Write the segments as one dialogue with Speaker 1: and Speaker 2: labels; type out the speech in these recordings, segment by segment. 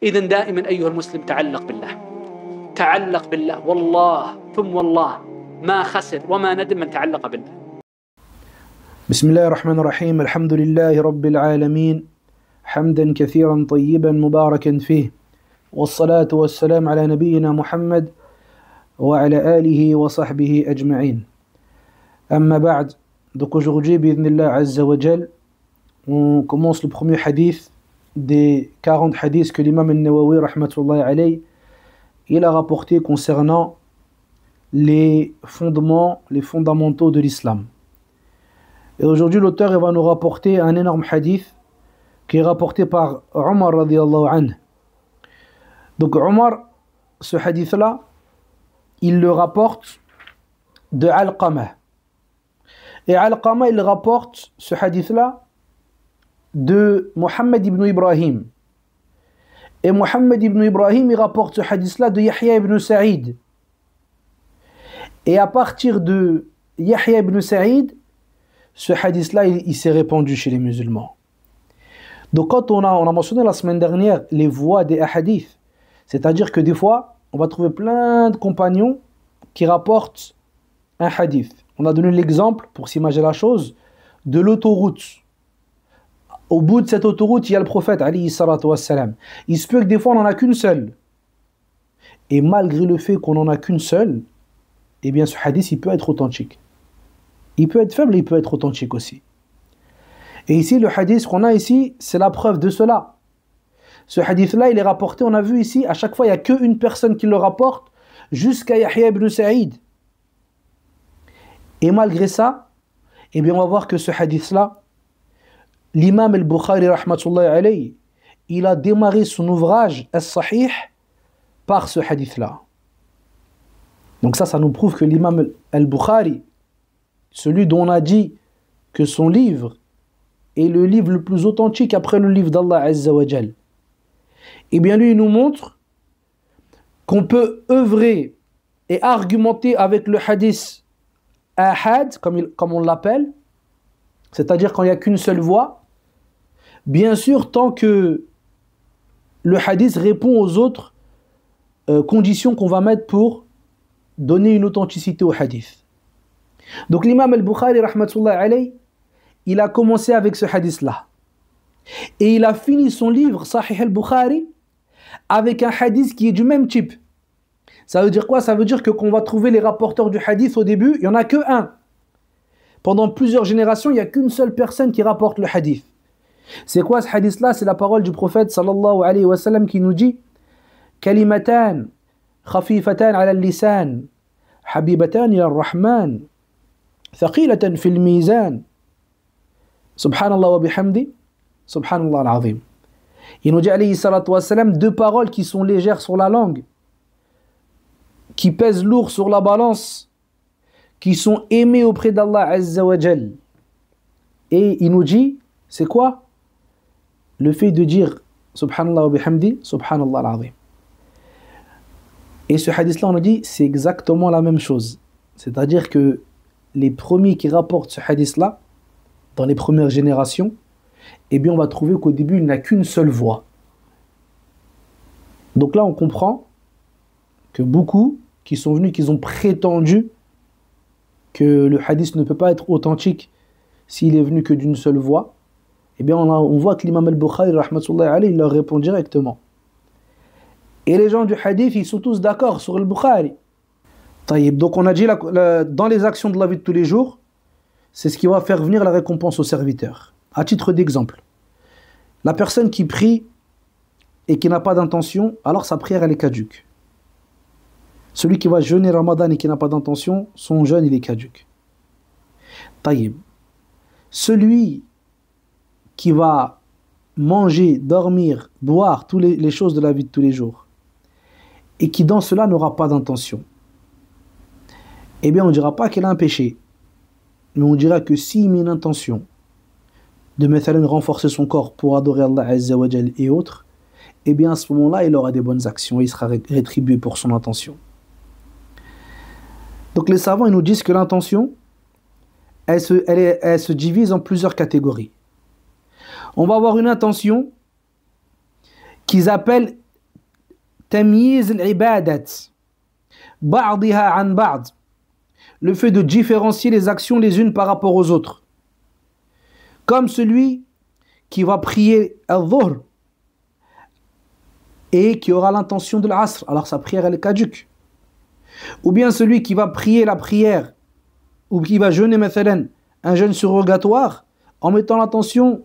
Speaker 1: إذن دائما أيها المسلم تعلق بالله، تعلق بالله، والله ثم والله ما خسر وما ندم من تعلق بالله.
Speaker 2: بسم الله الرحمن الرحيم. الحمد لله رب العالمين، حمدا كثيرا طيبا مباركا فيه، والصلاة والسلام على نبينا محمد وعلى آله وصحبه أجمعين. Amma ba'd. Donc aujourd'hui, bi'idhnillah azza wa jal, on commence le premier hadith des 40 hadiths que l'imam al-Nawawi rahmatullahi alayhi il a rapporté concernant les fondements, les fondamentaux de l'islam. Et aujourd'hui, l'auteur il va nous rapporter un énorme hadith qui est rapporté par Omar radiyallahu anhu. Donc Omar, ce hadith-là, il le rapporte de Alqamah. Et Alqamah, il rapporte ce hadith-là de Mohammed ibn Ibrahim. Et Mohammed ibn Ibrahim, il rapporte ce hadith-là de Yahya ibn Sa'id. Et à partir de Yahya ibn Sa'id, ce hadith-là, il s'est répandu chez les musulmans. Donc quand on a mentionné la semaine dernière les voies des hadiths, c'est-à-dire que des fois, on va trouver plein de compagnons qui rapportent un hadith. On a donné l'exemple, pour s'imaginer la chose, de l'autoroute. Au bout de cette autoroute, il y a le prophète, alayhi salatu wassalam. Il se peut que des fois, on n'en a qu'une seule. Et malgré le fait qu'on n'en a qu'une seule, eh bien, ce hadith, il peut être authentique. Il peut être faible, il peut être authentique aussi. Et ici, le hadith qu'on a ici, c'est la preuve de cela. Ce hadith-là, il est rapporté, on a vu ici, à chaque fois, il n'y a qu'une personne qui le rapporte, jusqu'à Yahya ibn Sa'id. Et malgré ça, eh bien, on va voir que ce hadith-là, l'imam al-Bukhari, rahmatullahi alayhi, il a démarré son ouvrage, As-Sahih, par ce hadith-là. Donc ça nous prouve que l'imam al-Bukhari, celui dont on a dit que son livre est le livre le plus authentique après le livre d'Allah Azza wa Jal, eh bien lui, il nous montre qu'on peut œuvrer et argumenter avec le hadith ahad, comme on l'appelle, c'est-à-dire quand il n'y a qu'une seule voix, bien sûr, tant que le hadith répond aux autres conditions qu'on va mettre pour donner une authenticité au hadith. Donc l'imam al-Bukhari, rahmatullahi alayhi, il a commencé avec ce hadith-là. Et il a fini son livre, Sahih al-Bukhari, avec un hadith qui est du même type. Ça veut dire quoi? Ça veut dire que qu'on va trouver les rapporteurs du hadith au début, il n'y en a que un. Pendant plusieurs générations, il n'y a qu'une seule personne qui rapporte le hadith. C'est quoi ce hadith-là? C'est la parole du prophète sallallahu alayhi wa sallam qui nous dit Kalimatan khafifatan ala al-lisan habibatan ila ar-Rahman thaqilatan fil mizan subhanallah wa bihamdi subhanallah al-azim. Il nous dit alayhi salatu wa sallam deux paroles qui sont légères sur la langue, qui pèsent lourd sur la balance, qui sont aimés auprès d'Allah Azza wa Jal. Et il nous dit, c'est quoi? Le fait de dire Subhanallah wa bihamdi, Subhanallah al-azim. Et ce hadith-là, on nous dit, c'est exactement la même chose. C'est-à-dire que les premiers qui rapportent ce hadith-là, dans les premières générations, eh bien on va trouver qu'au début, il n'a qu'une seule voix. Donc là, on comprend que beaucoup qui sont venus, qui ont prétendu que le hadith ne peut pas être authentique s'il est venu que d'une seule voix, eh bien on voit que l'imam al-Bukhari, rahmatullahi alayhi, il leur répond directement. Et les gens du hadith, ils sont tous d'accord sur le Bukhari. Donc on a dit, dans les actions de la vie de tous les jours, c'est ce qui va faire venir la récompense au serviteur. À titre d'exemple, la personne qui prie et qui n'a pas d'intention, alors sa prière elle est caduque. Celui qui va jeûner Ramadan et qui n'a pas d'intention, son jeûne il est caduque. Taïb. Celui qui va manger, dormir, boire, toutes les choses de la vie de tous les jours, et qui dans cela n'aura pas d'intention, eh bien on ne dira pas qu'il a un péché, mais on dira que s'il met une intention de renforcer son corps pour adorer Allah Azza wa Jal et autres, eh bien à ce moment-là il aura des bonnes actions et il sera rétribué pour son intention. Donc les savants ils nous disent que l'intention elle se divise en plusieurs catégories. On va avoir une intention qu'ils appellent تمييز العبادات بعضها عن بعض, le fait de différencier les actions les unes par rapport aux autres, comme celui qui va prier al-dhuhr et qui aura l'intention de l'asr, alors sa prière elle est caduque, ou bien celui qui va prier la prière ou qui va jeûner mathalan, un jeûne surrogatoire en mettant l'intention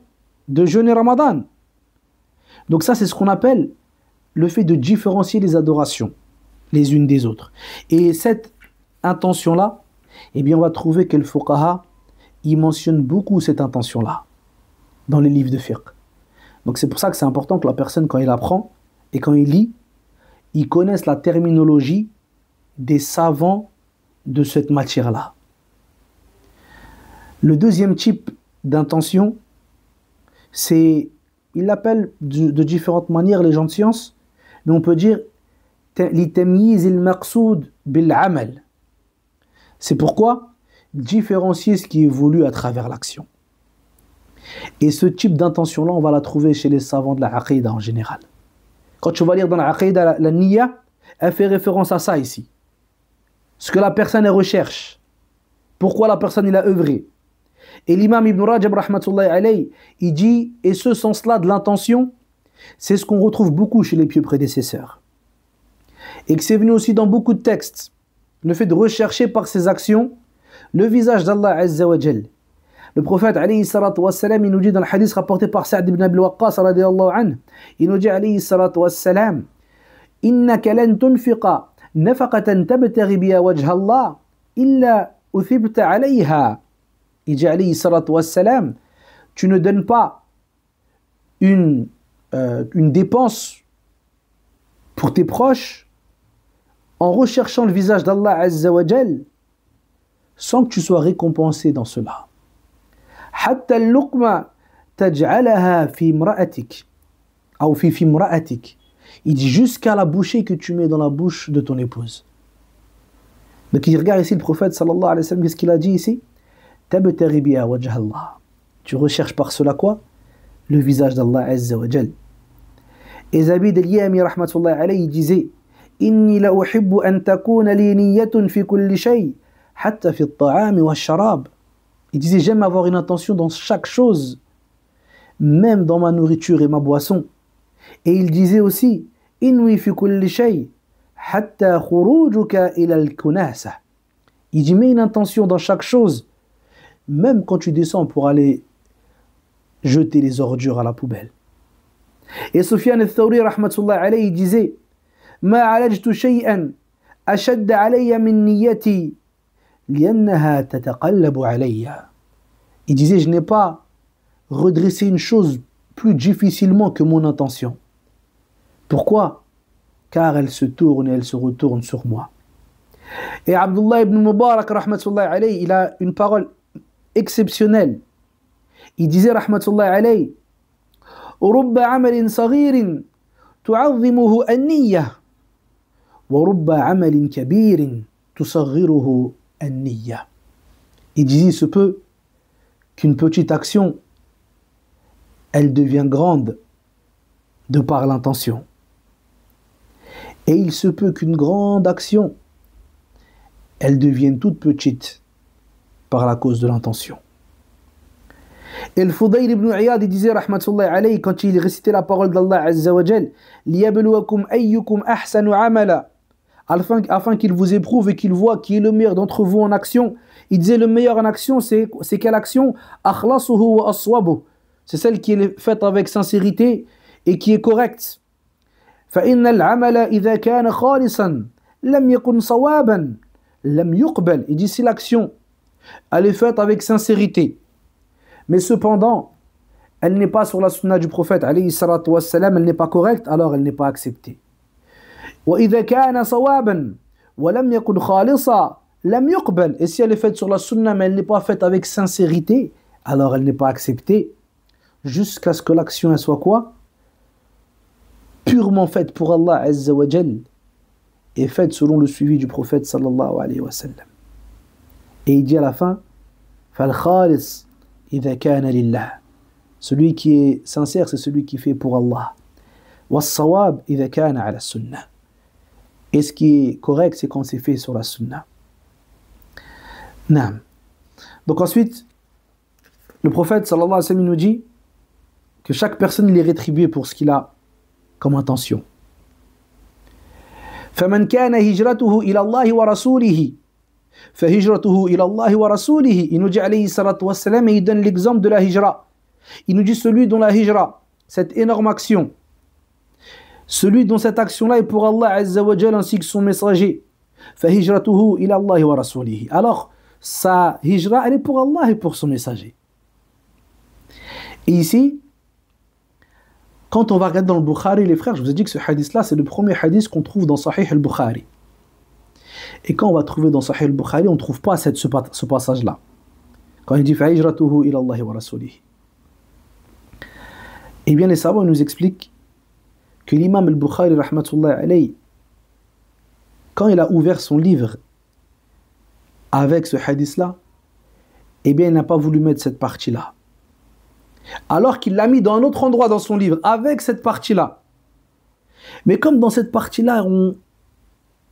Speaker 2: de jeûner Ramadan. Donc ça c'est ce qu'on appelle le fait de différencier les adorations les unes des autres. Et cette intention-là, eh bien on va trouver que le fuqaha, il mentionne beaucoup cette intention-là dans les livres de fiqh. Donc c'est pour ça que c'est important que la personne, quand il apprend et quand il lit, il connaisse la terminologie des savants de cette matière-là. Le deuxième type d'intention, c'est, il l'appelle de différentes manières les gens de science, mais on peut dire لِتَمْيِيزِ الْمَقْصُودِ بِالْعَمَلِ. C'est pourquoi différencier ce qui est voulu à travers l'action. Et ce type d'intention-là, on va la trouver chez les savants de la aqida en général. Quand tu vas lire dans la aqida, la niyya, elle fait référence à ça ici. Ce que la personne recherche. Pourquoi la personne il a œuvré. Et l'imam Ibn Rajab, rahmatullahi alayhi, il dit, et ce sens-là de l'intention, c'est ce qu'on retrouve beaucoup chez les pieux prédécesseurs. Et que c'est venu aussi dans beaucoup de textes. Le fait de rechercher par ses actions le visage d'Allah Azza wa Jal. Le prophète alayhi salatu wassalam, il nous dit dans le hadith rapporté par Sa'd ibn Abi Waqqas radiyallahu anhu, il nous dit alayhi salatu wassalam, innaka lan tunfiqa nafaqatan tabtaghi biha wajha Allah illa uthibta alayha. Il dit alayhi salatu wassalam, tu ne donnes pas une dépense pour tes proches en recherchant le visage d'Allah Azza wa Jal sans que tu sois récompensé dans cela. حتى اللقمة تجعلها في امرأتك أو في امرأتك. Il dit jusqu'à la bouchée que tu mets dans la bouche de ton épouse. Donc il regarde ici le prophète sallallahu alayhi wa sallam, qu'est-ce qu'il a dit ici? تبتغي بها وجه الله. Tu recherches par cela quoi? Le visage d'Allah Azza wa Jal. Et Zabid al-Yami rahmatullahi alayhi disait إني لأحب أن تكون لي نية في كل شيء حتى في الطعام والشراب. Il disait j'aime avoir une intention dans chaque chose, même dans ma nourriture et ma boisson. Et il disait aussi إنوي في كل شيء حتى خروجك إلى الكناسة. Il dit mets une intention dans chaque chose, même quand tu descends pour aller jeter les ordures à la poubelle. Et Sufyan al-Thawri rahmatullahi alayhi disait ما عالجت شيئا أشد علي من نيتي لأنها تتقلب علي. Il disait je n'ai pas redressé une chose plus difficilement que mon intention. Pourquoi? Car elle se tourne et elle se retourne sur moi. Et Abdullah ibn Mubarak rahmatullahi alayhi, il a une parole exceptionnelle. Il disait rahmatullahi alayhi رب عمل صغير تعظمه النية ورب عمل كبير تصغره النية. Il disait il se peut qu'une petite action elle devient grande de par l'intention, et il se peut qu'une grande action elle devienne toute petite par la cause de l'intention. Et le Fudayl ibn Iyad disait rahmatullahi alayhi, quand il récitait la parole d'Allah Azza wa Jal, liyabluwakum ayyukum ahsanu amala, afin qu'il vous éprouve et qu'il voit qui est le meilleur d'entre vous en action. Il disait le meilleur en action, c'est quelle action? Akhlasuhu wa aswabuh, c'est celle qui est faite avec sincérité et qui est correcte. Fa innal amala idha kana khalisan lam yakun sawaban lam yuqbal. Il dit si l'action elle est faite avec sincérité, mais cependant elle n'est pas sur la sunna du prophète alayhi salatu wassalam, elle n'est pas correcte, alors elle n'est pas acceptée. وإذا كان صوابا ولم يكن خالصا لم يقبل. Et si elle est faite sur la sunna mais elle n'est pas faite avec sincérité, alors elle n'est pas acceptée, jusqu'à ce que l'action elle soit quoi? Purement faite pour Allah Azza wa Jal et faite selon le suivi du prophète sallallahu alayhi wa sallam. Et il dit à la fin فالخالص إذا كان لله. Celui qui est sincère c'est celui qui fait pour Allah. والصواب إذا كان على السنة. Et ce qui est correct, c'est quand c'est fait sur la sunna. Naam. Donc ensuite, le prophète sallallahu alayhi wa sallam nous dit que chaque personne il est rétribué pour ce qu'il a comme intention. فمن كان هجرته إلى الله ورسوله فهجرته إلى الله ورسوله. Il nous dit alayhi salatu wa salam, et il donne l'exemple de la hijra. Il nous dit celui dont la hijra, cette énorme action, celui dont cette action-là est pour Allah Azza wa Jal ainsi que son messager, فهجرته إلى الله ورسوله. Alors sa hijra, elle est pour Allah et pour son messager. Et ici, quand on va regarder dans le Bukhari, les frères, je vous ai dit que ce hadith-là, c'est le premier hadith qu'on trouve dans Sahih al-Bukhari. Et quand on va trouver dans Sahih al-Bukhari, on ne trouve pas ce passage-là. Quand il dit فَهِجْرَتُهُ إِلَى اللَّهِ وَرَسُولِهِ. Eh bien, les savants nous expliquent que l'imam al-Bukhari, rahmatullahi alayhi, quand il a ouvert son livre avec ce hadith-là, eh bien, il n'a pas voulu mettre cette partie-là. Alors qu'il l'a mis dans un autre endroit dans son livre, avec cette partie-là. Mais comme dans cette partie-là, on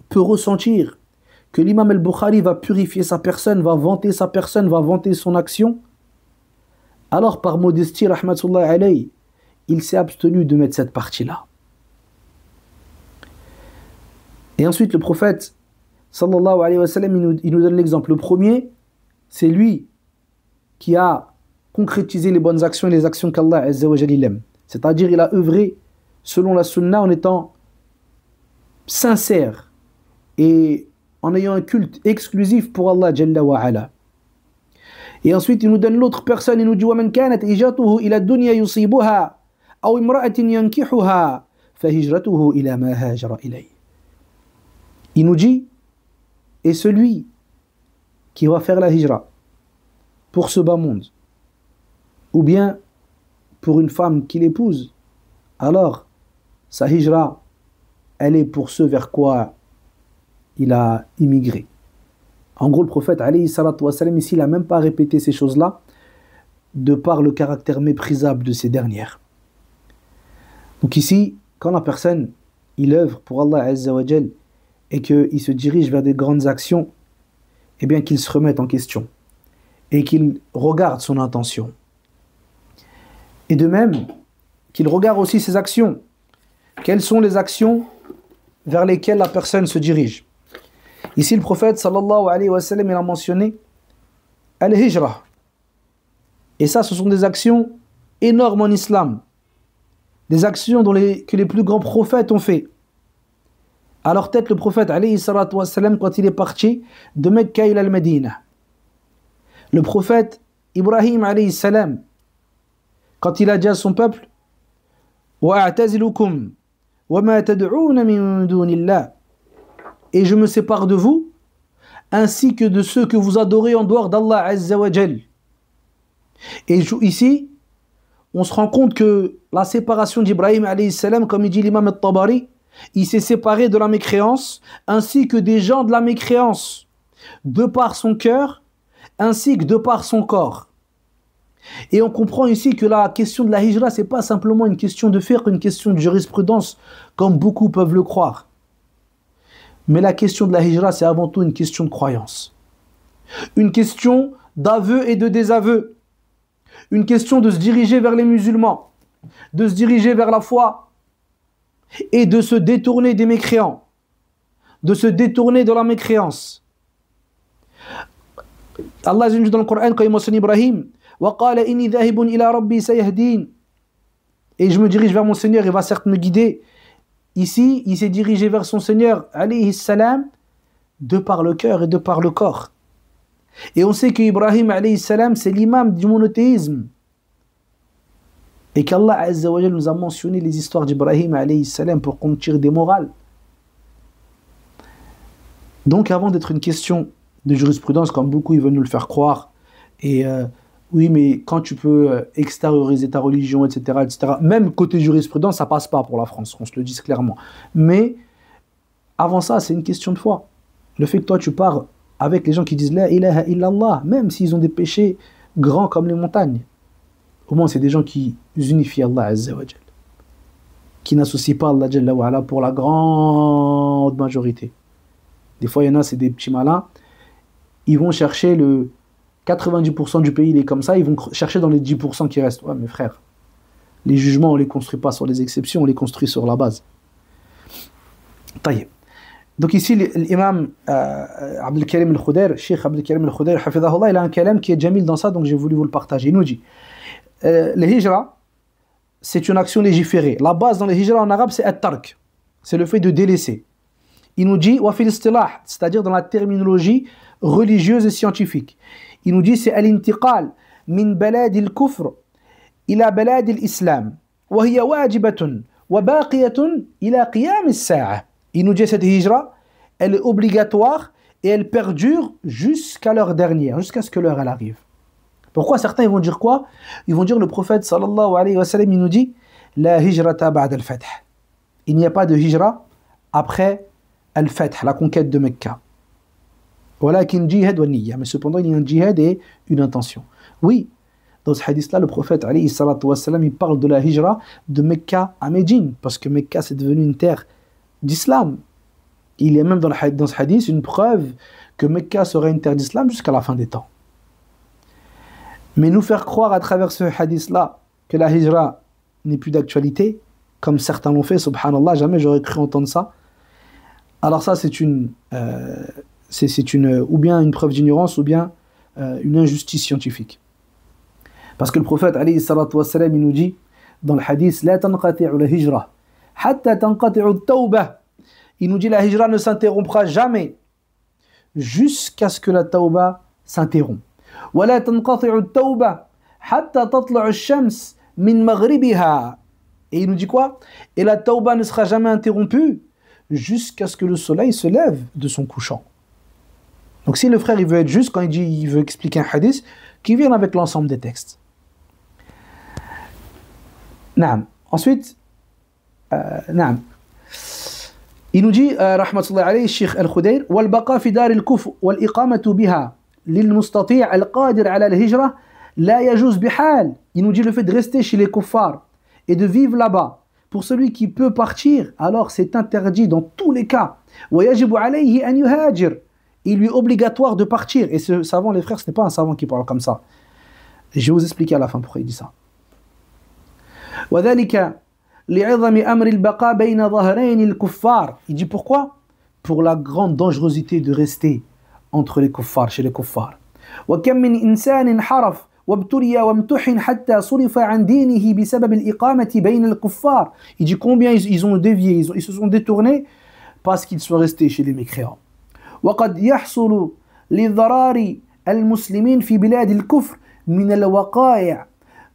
Speaker 2: peut ressentir que l'imam al-Bukhari va purifier sa personne, va vanter sa personne, va vanter son action, alors par modestie, rahmatullahi alayhi, il s'est abstenu de mettre cette partie-là. Et ensuite, le prophète, sallallahu alayhi wa sallam, il nous donne l'exemple. Le premier, c'est lui qui a concrétisé les bonnes actions et les actions qu'Allah Azza wa Jalla aime. C'est-à-dire, il a œuvré selon la sunna en étant sincère et en ayant un culte exclusif pour Allah Jalla wa Ala. Et ensuite, il nous donne l'autre personne, il nous dit وَمَنْ كَانَتْ هِجْرَتُهُ إِلَى الدُّنْيَا يُصِيبُهَا أَوْ امْرَأَةٍ يَنْكِحُهَا فَهِجْرَتُهُ إِلَى مَا هَاجَرَ إِلَيْهِ. Il nous dit, et celui qui va faire la hijra pour ce bas monde, ou bien pour une femme qu'il épouse, alors sa hijra, elle est pour ce vers quoi il a immigré. En gros, le prophète, alayhi salatu wa salam, ici, il n'a même pas répété ces choses-là, de par le caractère méprisable de ces dernières. Donc ici, quand la personne, il œuvre pour Allah Azza wa Jal, et qu'il se dirige vers des grandes actions, eh bien qu'il se remette en question, et qu'il regarde son intention. Et de même, qu'il regarde aussi ses actions. Quelles sont les actions vers lesquelles la personne se dirige? Ici, le prophète, sallallahu alayhi wa sallam, il a mentionné al-hijra. Et ça, ce sont des actions énormes en islam. Des actions que les plus grands prophètes ont fait. À leur tête, le prophète, alayhi salatu wa sallam, quand il est parti de Mecca ila al-Medina. Le prophète Ibrahim, alayhi salam, quand il a dit à son peuple وَأَعْتَزِلُكُمْ وَمَا تَدْعُونَ مِن دُونِ اللَّهِ, et je me sépare de vous ainsi que de ceux que vous adorez en dehors d'Allah Azza wa Jal. Et ici on se rend compte que la séparation d'Ibrahim alayhi salam, comme il dit l'imam al-Tabari, il s'est séparé de la mécréance ainsi que des gens de la mécréance, de par son cœur ainsi que de par son corps. Et on comprend ici que la question de la hijra, c'est pas simplement une question de fiqh, une question de jurisprudence, comme beaucoup peuvent le croire. Mais la question de la hijra, c'est avant tout une question de croyance. Une question d'aveu et de désaveu. Une question de se diriger vers les musulmans, de se diriger vers la foi, et de se détourner des mécréants, de se détourner de la mécréance. Allah dit dans le Coran, quand il mentionne Ibrahim, وَقَالَ إِنِّي ذَاهِبٌ إِلَىٰ رَبِّي سَيَهْدِينَ, et je me dirige vers mon Seigneur, il va certes me guider. Ici, il s'est dirigé vers son Seigneur, alayhi salam, de par le cœur et de par le corps. Et on sait qu'Ibrahim, alayhi salam, c'est l'imam du monothéisme. Et qu'Allah Azza wa Jal nous a mentionné les histoires d'Ibrahim, alayhi salam, pour qu'on tire des morales. Donc, avant d'être une question de jurisprudence, comme beaucoup ils veulent nous le faire croire, et oui, mais quand tu peux extérioriser ta religion, etc., etc., même côté jurisprudence, ça passe pas pour la France, on se le dit clairement. Mais avant ça, c'est une question de foi. Le fait que toi, tu pars avec les gens qui disent La ilaha illallah, même s'ils ont des péchés grands comme les montagnes, au moins, c'est des gens qui unifient Allah Azza wa Jal, qui n'associent pas Allah Jalla wa Ala pour la grande grande majorité. Des fois, il y en a, c'est des petits malins. Ils vont chercher le 90% du pays, il est comme ça. Ils vont chercher dans les 10% qui restent. Ouais, mes frères, les jugements, on ne les construit pas sur les exceptions, on les construit sur la base. Taïe. Donc ici, l'imam Abdelkarim al-Khoudair, Cheikh Abdelkarim al-Khoudair, hafidahullah, il a un kalam qui est jamil dans ça, donc j'ai voulu vous le partager. Il nous dit, le hijra, c'est une action légiférée. La base dans le hijra en arabe, c'est at-tark. C'est le fait de délaisser. Il nous dit, wa fil istilah, c'est-à-dire dans la terminologie religieuse et scientifique. Il nous dit, c'est al-intiqal min balad al-kufr ila balad al-islam. Wa hiya wajibatun wa baqiyatun ila qiyam as-sa'a. Il nous dit, cette hijra, elle est obligatoire et elle perdure jusqu'à l'heure dernière, jusqu'à ce que l'heure elle arrive. Pourquoi certains ils vont dire quoi? Ils vont dire, le prophète sallallahu alayhi wa sallam, il nous dit, la hijrata ba'da al-fath. Il n'y a pas de hijra après al-fath, la conquête de Mecca. Walakin jihad wa niyya. Mais cependant, il y a un djihad et une intention. Oui, dans ce hadith-là, le prophète alayhi salatu wa sallam, il parle de la hijra de Mecca à Médine, parce que Mecca c'est devenu une terre d'islam. Il y a même dans ce hadith une preuve que Mecca serait une terre d'islam jusqu'à la fin des temps. Mais nous faire croire à travers ce hadith-là que la hijra n'est plus d'actualité, comme certains l'ont fait, subhanallah, jamais j'aurais cru entendre ça. Alors ça, c'est une ou bien une preuve d'ignorance, ou bien une injustice scientifique. Parce que le prophète, alayhi salatu wa salam, il nous dit dans le hadith, la tanqati'u la hijra. Il nous dit la hijra ne s'interrompra jamais jusqu'à ce que la tauba s'interrompt. Et il nous dit quoi? Et la tauba ne sera jamais interrompue jusqu'à ce que le soleil se lève de son couchant. Donc si le frère il veut être juste quand il dit il veut expliquer un hadith, qu'il vienne avec l'ensemble des textes. Naam. Ensuite, نعم. Il nous dit رحمة الله عليه الشيخ الخدير والبقاء في دار الكفر والإقامة بها للمستطيع القادر على الهجرة لا يجوز بحال. Il nous dit le fait de rester chez les kuffars et de vivre là-bas pour celui qui peut partir, alors c'est interdit dans tous les cas. ويجب عليه أن يهاجر. Il lui est obligatoire de partir. Et ce savant, les frères, ce n'est pas un savant qui parle comme ça. Je vais vous expliquer à la fin pourquoi il dit ça. وذلك لعظم أمر البقاء بين ظهرين الكفار. Il dit pourquoi? Pour la grande dangerosité de rester entre les kuffars, chez les kuffars. وكم من إنسان انحرف وابتلي وامتحن حتى صرف عن دينه بسبب الإقامة بين الكفار. Il dit combien ils ont dévié, ils se sont détournés parce qu'ils sont restés chez les mécréants. وقد يحصل لضرار المسلمين في بلاد الكفر من الوقائع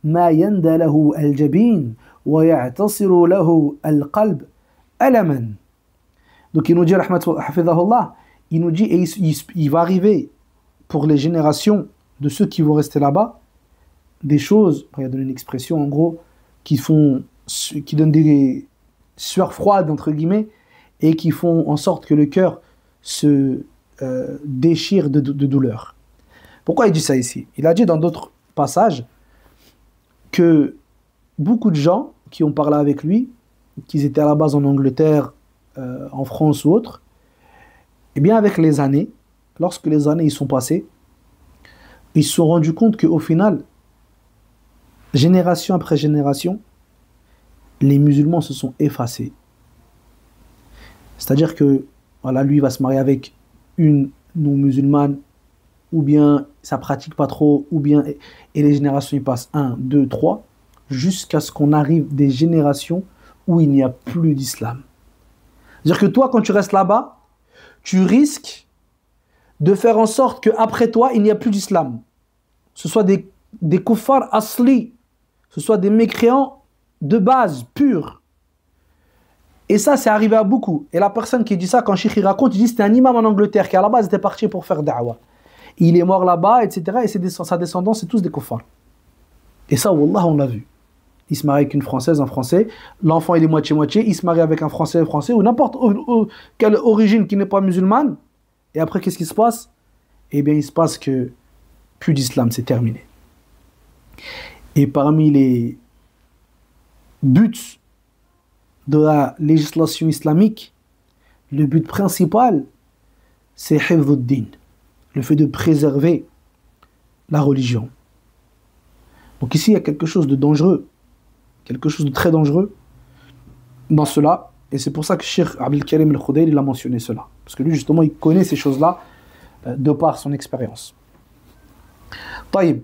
Speaker 2: ما يندى له الجبين ويعتصر له القلب ألما. Donc il nous dit hafidhahullah, il nous dit et il va arriver pour les générations de ceux qui vont rester là-bas des choses, il y a donné une expression en gros qui donnent des sueurs froides entre guillemets et qui font en sorte que le cœur se déchire de douleur. Pourquoi il dit ça ici? Il a dit dans d'autres passages que beaucoup de gens qui ont parlé avec lui, qu'ils étaient à la base en Angleterre, en France ou autre, et bien avec les années, lorsque les années y sont passées, ils se sont rendus compte qu'au final, génération après génération, les musulmans se sont effacés. C'est-à-dire que voilà, lui va se marier avec une non-musulmane, ou bien ça pratique pas trop, ou bien et les générations y passent 1, 2, 3, jusqu'à ce qu'on arrive des générations où il n'y a plus d'islam. C'est-à-dire que toi, quand tu restes là-bas, tu risques de faire en sorte qu'après toi, il n'y a plus d'islam. Ce soit des kuffars asli, ce soit des mécréants de base, purs. Et ça, c'est arrivé à beaucoup. Et la personne qui dit ça, quand Cheikh raconte, il dit c'était un imam en Angleterre qui à la base était parti pour faire da'wah. Il est mort là-bas, etc. Et sa descendance, c'est tous des kuffars. Et ça, wallah, on l'a vu. Il se marie avec une Française, un Français. L'enfant, il est moitié-moitié. Il se marie avec un Français, ou n'importe quelle origine qui n'est pas musulmane. Et après, qu'est-ce qui se passe? Eh bien, il se passe que plus d'islam, c'est terminé. Et parmi les buts de la législation islamique, Le but principal, c'est hifdhuddin, le fait de préserver la religion. Donc ici, il y a quelque chose de dangereux, quelque chose de très dangereux dans cela. Et c'est pour ça que Cheikh Abdelkarim Al-Khoudayl, il a mentionné cela. Parce que lui, justement, il connaît ces choses-là de par son expérience. Taïb.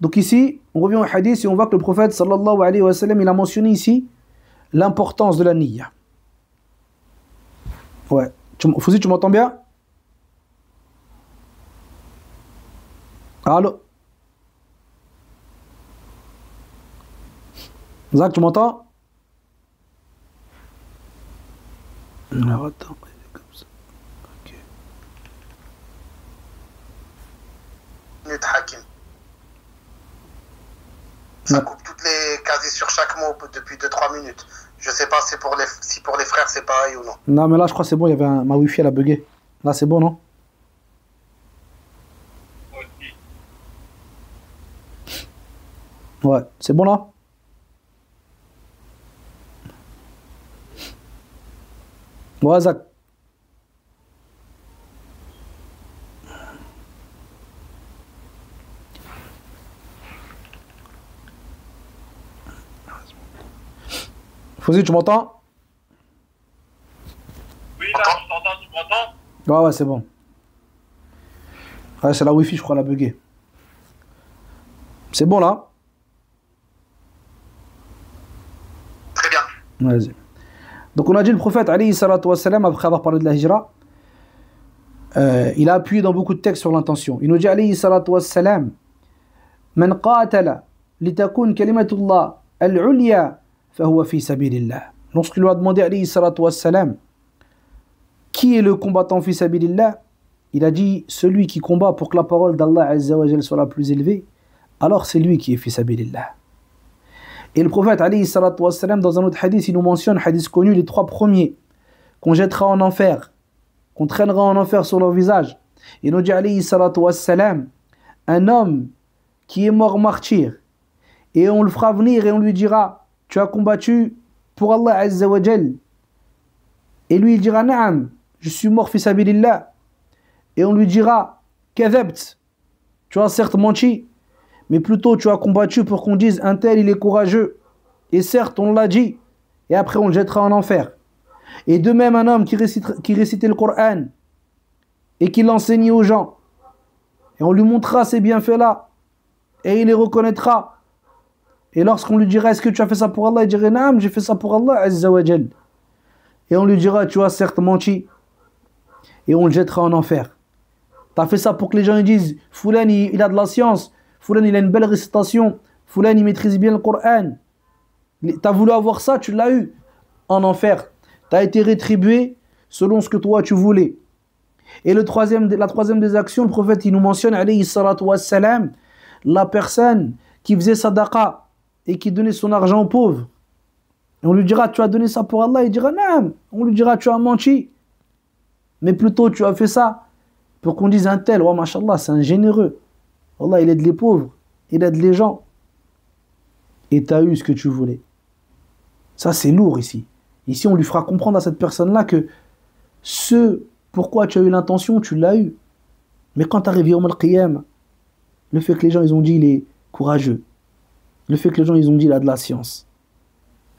Speaker 2: Donc ici, on revient au hadith et on voit que le prophète, sallallahu alayhi wa sallam, il a mentionné ici l'importance de la niyya. Ouais. Fouzi, tu m'entends bien? Allô? Zach, tu m'entends? Alors attends, comme ça. Ok.
Speaker 3: Hakim. Ça coupe toutes les cases sur chaque mot depuis 2-3 minutes. Je sais pas si pour les frères c'est pareil ou non.
Speaker 2: Non, mais là je crois que c'est bon, il y avait ma wifi elle a bugué. Là c'est bon, non? Ouais, c'est bon là? Ouais, Zach. Fouzi, tu m'entends?
Speaker 4: Oui, là, je t'entends, tu m'entends?
Speaker 2: Ouais, c'est bon. Ouais, c'est la wifi, je crois, elle a bugué. C'est bon là?
Speaker 3: Très bien.
Speaker 2: Vas-y. Donc on a dit le prophète, alayhi salatu wassalam, après avoir parlé de la hijra, il a appuyé dans beaucoup de textes sur l'intention. Il nous dit, alayhi salatu wassalam, Man qatala litakun kalimatullah al-ulya fahuwa fi sabilillah. Lorsqu'il lui a demandé, alayhi salatu wassalam, qui est le combattant fi sabilillah, il a dit, celui qui combat pour que la parole d'Allah azza wa jal soit la plus élevée, alors c'est lui qui est fi sabilillah. Et le prophète, alayhi salatu wassalam, dans un autre hadith, il nous mentionne, hadith connu, les 3 premiers, qu'on jettera en enfer, qu'on traînera en enfer sur leur visage. Il nous dit, alayhi salatu wassalam, un homme qui est mort martyr, et on le fera venir et on lui dira, tu as combattu pour Allah azza wa jal. Et lui, il dira, na'am, je suis mort fi sabilillah. Et on lui dira, kadhabt, tu as certes menti, mais plutôt tu as combattu pour qu'on dise un tel il est courageux. Et certes on l'a dit, et après on le jettera en enfer. Et de même un homme qui récitait le Coran et qui l'enseignait aux gens, et on lui montrera ces bienfaits là, et il les reconnaîtra. Et lorsqu'on lui dira est-ce que tu as fait ça pour Allah, il dirait naam, j'ai fait ça pour Allah azza wa jal. Et on lui dira tu as certes menti, et on le jettera en enfer. Tu as fait ça pour que les gens ils disent Foulan il a de la science, Foulan il a une belle récitation, Foulan il maîtrise bien le Coran. Tu as voulu avoir ça, tu l'as eu en enfer. Tu as été rétribué selon ce que toi tu voulais. Et la troisième des actions, le prophète il nous mentionne alayhi salatu wassalam, la personne qui faisait sadaqa et qui donnait son argent aux pauvres. Et on lui dira tu as donné ça pour Allah, il dira non. On lui dira tu as menti. Mais plutôt tu as fait ça pour qu'on dise un tel, oh mashallah, c'est un généreux. Allah il aide les pauvres, il aide les gens. Et tu as eu ce que tu voulais. Ça c'est lourd ici. Ici on lui fera comprendre à cette personne-là que ce pourquoi tu as eu l'intention, tu l'as eu. Mais quand tu arrives au Al-Qiyam, le fait que les gens ils ont dit il est courageux, le fait que les gens ils ont dit il a de la science,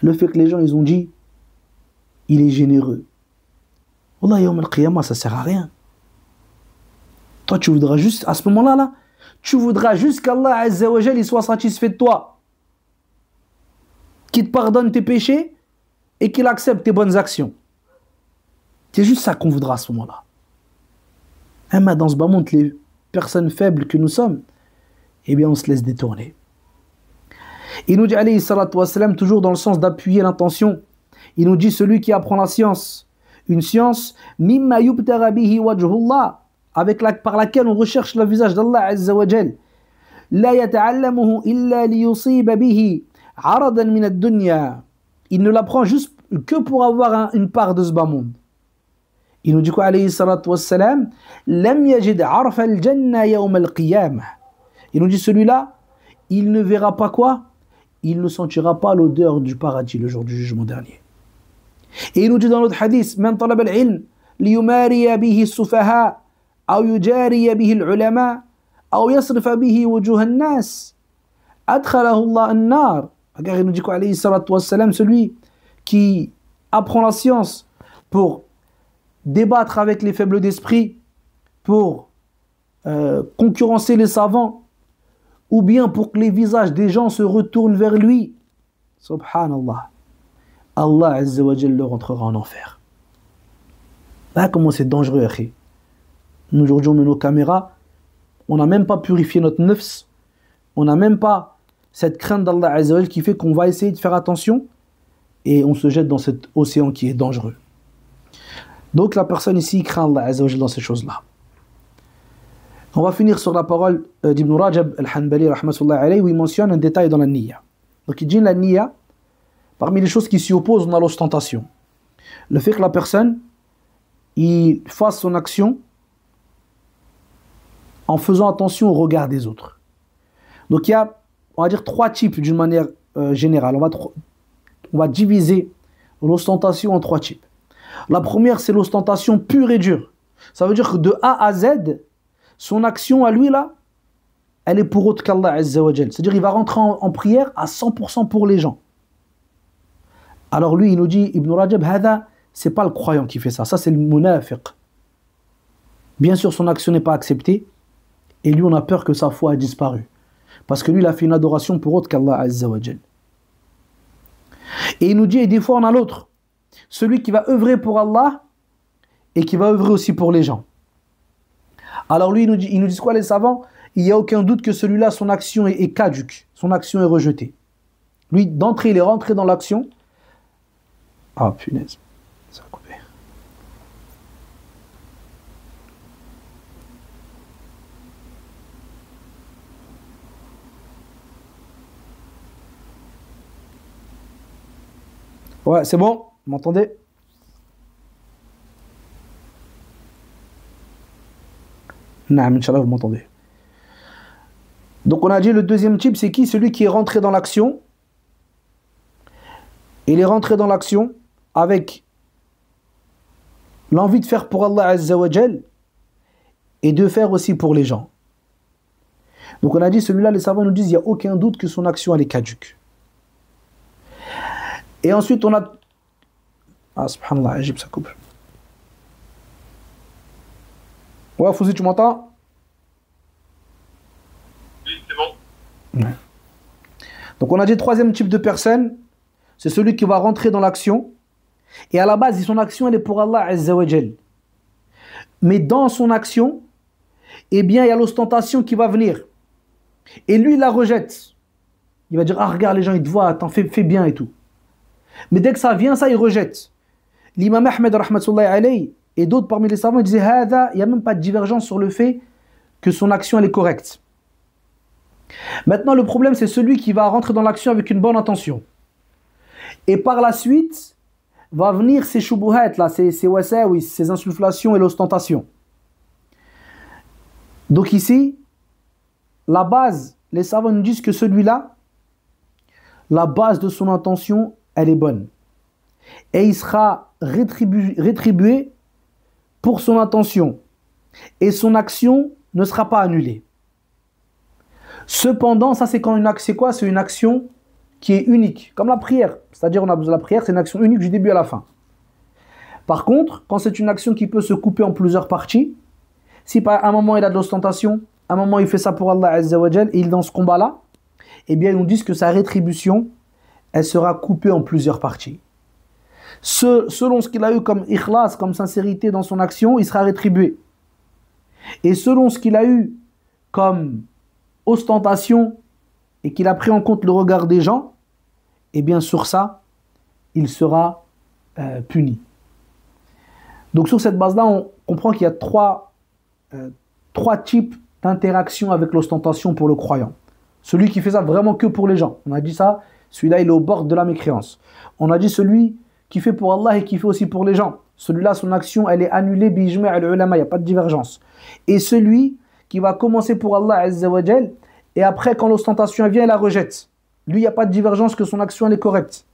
Speaker 2: le fait que les gens ils ont dit il est généreux, Wallah yawm al-qiyamah ça sert à rien. Toi tu voudras juste, à ce moment-là là, tu voudras juste qu'Allah azza wa jal il soit satisfait de toi, qu'il te pardonne tes péchés et qu'il accepte tes bonnes actions. C'est juste ça qu'on voudra à ce moment-là. Mais dans ce bas monde, les personnes faibles que nous sommes, eh bien on se laisse détourner. Il nous dit alayhi salatu wassalam, toujours dans le sens d'appuyer l'intention, il nous dit celui qui apprend la science, une science mimma yubtagha bihi wajhullah, par laquelle on recherche le visage d'Allah azza wa jal, la yata'allamuhu illa liyusiba bihi aradan min ad-dunya, il ne l'apprend juste que pour avoir une part de ce bas monde. Il nous dit quoi alayhi salatu wassalam, lam yajid arfa al-janna yawm al-qiyamah, il nous dit celui-là il ne verra pas quoi, il ne sentira pas l'odeur du paradis le jour du jugement dernier. Et il nous dit dans l'autre hadith, من طلب العلم ليماري به السفهاء أو يجاري به العلماء أو يصرف به وجوه الناس أدخله الله النار. Car il nous dit quoi, alayhi salatu wassalam, celui qui apprend la science pour débattre avec les faibles d'esprit, pour concurrencer les savants, ou bien pour que les visages des gens se retournent vers lui, subhanallah, Allah Azza wa Jalla le rentrera en enfer. Là, comment c'est dangereux, akhi. Nous, aujourd'hui, on met nos caméras, on n'a même pas purifié notre nafs, on n'a même pas cette crainte d'Allah Azza wa Jalla qui fait qu'on va essayer de faire attention et on se jette dans cet océan qui est dangereux. Donc la personne ici craint Allah Azza wa Jalla dans ces choses-là. On va finir sur la parole d'Ibn Rajab al-Hanbali rahmatullahi alayhi où il mentionne un détail dans la niyya. Donc il dit la niyya, parmi les choses qui s'y opposent, on a l'ostentation. Le fait que la personne il fasse son action en faisant attention au regard des autres. Donc il y a, on va dire, trois types d'une manière générale. On va diviser l'ostentation en trois types. La première, c'est l'ostentation pure et dure. Ça veut dire que de A à Z, son action à lui là, elle est pour autre qu'Allah Azza wa Jal. C'est-à-dire il va rentrer en prière à 100% pour les gens. Alors lui, il nous dit, Ibn Rajab, hada, c'est pas le croyant qui fait ça. Ça, c'est le munafiq. Bien sûr, son action n'est pas acceptée. Et lui, on a peur que sa foi ait disparu. Parce que lui, il a fait une adoration pour autre qu'Allah Azza wa Jal. Et il nous dit, et des fois, on a l'autre. Celui qui va œuvrer pour Allah et qui va œuvrer aussi pour les gens. Alors lui, il nous dit quoi les savants? Il n'y a aucun doute que celui-là, son action est caduque. Son action est rejetée. Lui, d'entrée, il est rentré dans l'action. Ah, punaise. Ça a coupé. Ouais, c'est bon? Vous m'entendez? Non, Inch'Allah, vous m'entendez. Donc on a dit le deuxième type, c'est qui? Celui qui est rentré dans l'action. Il est rentré dans l'action avec l'envie de faire pour Allah Azza wa Jal et de faire aussi pour les gens. Donc on a dit, celui-là, les savants nous disent, il n'y a aucun doute que son action, elle est caduque. Et ensuite on a... Ah, subhanallah, Ajib, ça coupe. Ouais, Fouzi, tu m'entends?
Speaker 4: Oui, c'est bon.
Speaker 2: Ouais. Donc on a dit, troisième type de personne, c'est celui qui va rentrer dans l'action. Et à la base, son action, elle est pour Allah Azza wa Jal. Mais dans son action, eh bien, il y a l'ostentation qui va venir. Et lui, il la rejette. Il va dire, ah, regarde, les gens, ils te voient, t'en fais bien et tout. Mais dès que ça vient, ça, il rejette. L'imam Ahmed, rahmatullahi alayhi, et d'autres parmi les savants, ils disaient, il n'y a même pas de divergence sur le fait que son action, elle est correcte. Maintenant, le problème, c'est celui qui va rentrer dans l'action avec une bonne intention. Et par la suite, va venir ces shubuhat, là, ces wasawi, ces insufflations et l'ostentation. Donc ici, la base, les savants nous disent que celui-là, la base de son intention, elle est bonne. Et il sera rétribué pour son intention. Et son action ne sera pas annulée. Cependant, ça c'est quand c'est quoi? C'est une action qui est unique, comme la prière. C'est-à-dire, on a besoin de la prière, c'est une action unique du début à la fin. Par contre, quand c'est une action qui peut se couper en plusieurs parties, si à un moment il a de l'ostentation, à un moment il fait ça pour Allah Azza wa Jal, et il est dans ce combat-là, eh bien ils nous disent que sa rétribution, elle sera coupée en plusieurs parties. Selon ce qu'il a eu comme ikhlas, comme sincérité dans son action, il sera rétribué. Et selon ce qu'il a eu comme ostentation et qu'il a pris en compte le regard des gens, et bien sur ça, il sera puni. Donc sur cette base-là, on comprend qu'il y a trois types d'interaction avec l'ostentation pour le croyant. Celui qui fait ça vraiment que pour les gens. On a dit ça, celui-là il est au bord de la mécréance. On a dit celui qui fait pour Allah et qui fait aussi pour les gens. Celui-là, son action, elle est annulée bi-ijma' al-ulama, il n'y a pas de divergence. Et celui qui va commencer pour Allah Azza wa Jal, et après, quand l'ostentation vient, il la rejette. Lui, il n'y a pas de divergence que son action, elle est correcte.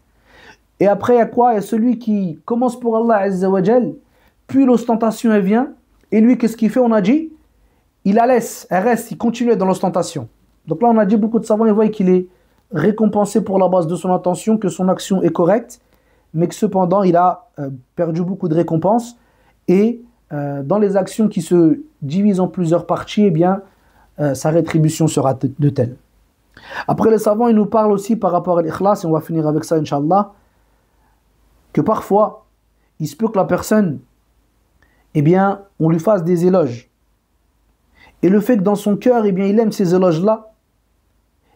Speaker 2: Et après, il y a quoi? Il y a celui qui commence pour Allah Azza wa Jal, puis l'ostentation, elle vient. Et lui, qu'est-ce qu'il fait? On a dit, il la laisse, elle reste, il continue dans l'ostentation. Donc là, on a dit, beaucoup de savants, ils voient qu'il est récompensé pour la base de son intention, que son action est correcte, mais que cependant, il a perdu beaucoup de récompenses. Et dans les actions qui se divisent en plusieurs parties, eh bien, sa rétribution sera de telle. Après, les savants, ils nous parlent aussi par rapport à l'ikhlas, et on va finir avec ça, Inch'Allah, que parfois, il se peut que la personne, eh bien, on lui fasse des éloges. Et le fait que dans son cœur, eh bien, il aime ces éloges-là,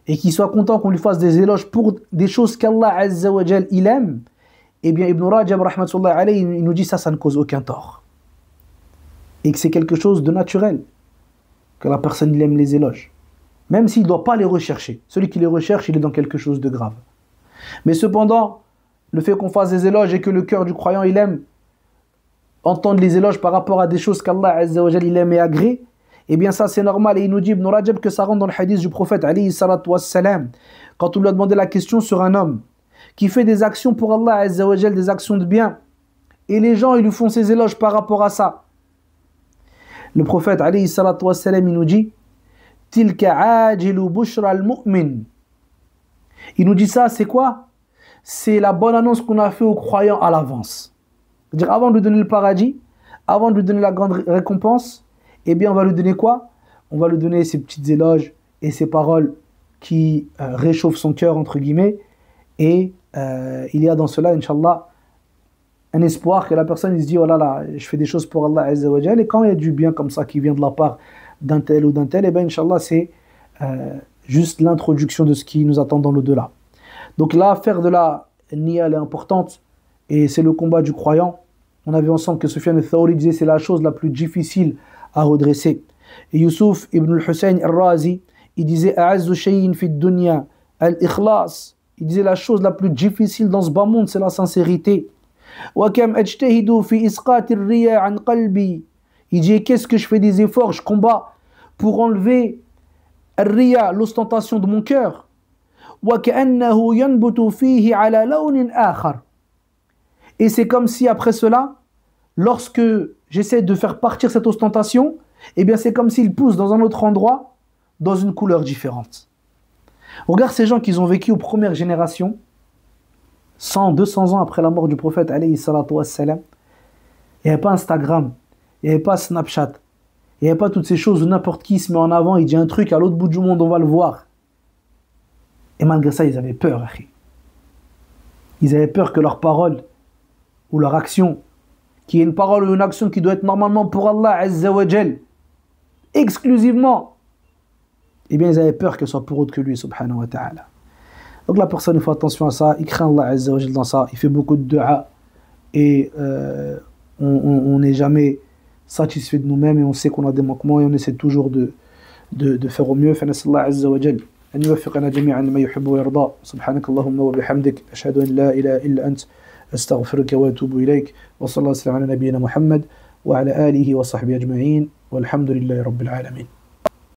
Speaker 2: et qu'il soit content qu'on lui fasse des éloges pour des choses qu'Allah Azza wa Jal, il aime, eh bien, Ibn Rajab, rahmatullah alayhi, il nous dit ça ne cause aucun tort. Et que c'est quelque chose de naturel, que la personne, il aime les éloges. Même s'il ne doit pas les rechercher. Celui qui les recherche, il est dans quelque chose de grave. Mais cependant, le fait qu'on fasse des éloges et que le cœur du croyant, il aime entendre les éloges par rapport à des choses qu'Allah Azza wa Jal, il aime et agrée, eh bien ça c'est normal. Et il nous dit, Ibn Rajab, que ça rentre dans le hadith du prophète, alayhi salatu wassalam, quand on lui a demandé la question sur un homme qui fait des actions pour Allah Azza wa Jal, des actions de bien, et les gens, ils lui font ces éloges par rapport à ça. Le prophète, alayhi salatu wassalam, il nous dit, Tilka ajilu bushra al-mu'min. Il nous dit ça, c'est quoi? C'est la bonne annonce qu'on a fait aux croyants à l'avance. C'est-à-dire, avant de lui donner le paradis, avant de lui donner la grande récompense, eh bien, on va lui donner quoi? On va lui donner ces petites éloges et ces paroles qui réchauffent son cœur, entre guillemets. Et il y a dans cela, Inch'Allah, un espoir que la personne il se dit, oh là là, je fais des choses pour Allah Azza wa Jal. Et quand il y a du bien comme ça qui vient de la part d'un tel ou d'un tel, eh bien, Inch'Allah, c'est juste l'introduction de ce qui nous attend dans l'au-delà. Donc là, faire de la niya, elle est importante. Et c'est le combat du croyant. On a vu ensemble que Sufyan al-Thawri disait c'est la chose la plus difficile à redresser. Et Youssouf ibn al-Hussein al-Razi, il disait A'azzu shay'in fi dunya al-ikhlas. Il disait la chose la plus difficile dans ce bas monde, c'est la sincérité. Wa kam ajtahidu fi isqat ar-riya an qalbi. Il dit qu'est-ce que je fais des efforts, je combats pour enlever ar-riya, l'ostentation de mon cœur. Wa ka'annahu yanbutu fihi ala lawnin akhar. Et c'est comme si après cela, lorsque j'essaie de faire partir cette ostentation, eh bien c'est comme s'il pousse dans un autre endroit, dans une couleur différente. On regarde ces gens qui ont vécu aux premières générations, 100, 200 ans après la mort du prophète, alayhi salatu wassalam. Il n'y avait pas Instagram, il n'y avait pas Snapchat, il n'y avait pas toutes ces choses où n'importe qui se met en avant, il dit un truc à l'autre bout du monde, on va le voir. Et malgré ça, ils avaient peur. Ils avaient peur que leurs paroles ou leur action, qui est une parole ou une action qui doit être normalement pour Allah Azza wa Jal, exclusivement, eh bien ils avaient peur qu'elle soit pour autre que lui, subhanahu wa ta'ala. Donc la personne, il fait attention à ça, il craint Allah Azza wa Jal dans ça, il fait beaucoup de dua, et on n'est jamais satisfait de nous-mêmes, et on sait qu'on a des manquements, et on essaie toujours de faire au mieux. فنسأل الله عز وجل أن يوفقنا جميعا لما يحب ويرضى. سبحانك اللهم وبحمدك أشهد أن لا إله إلا أنت أستغفرك وأتوب إليك. وصلى الله وسلم على نبينا محمد وعلى آله وصحبه أجمعين والحمد لله رب العالمين.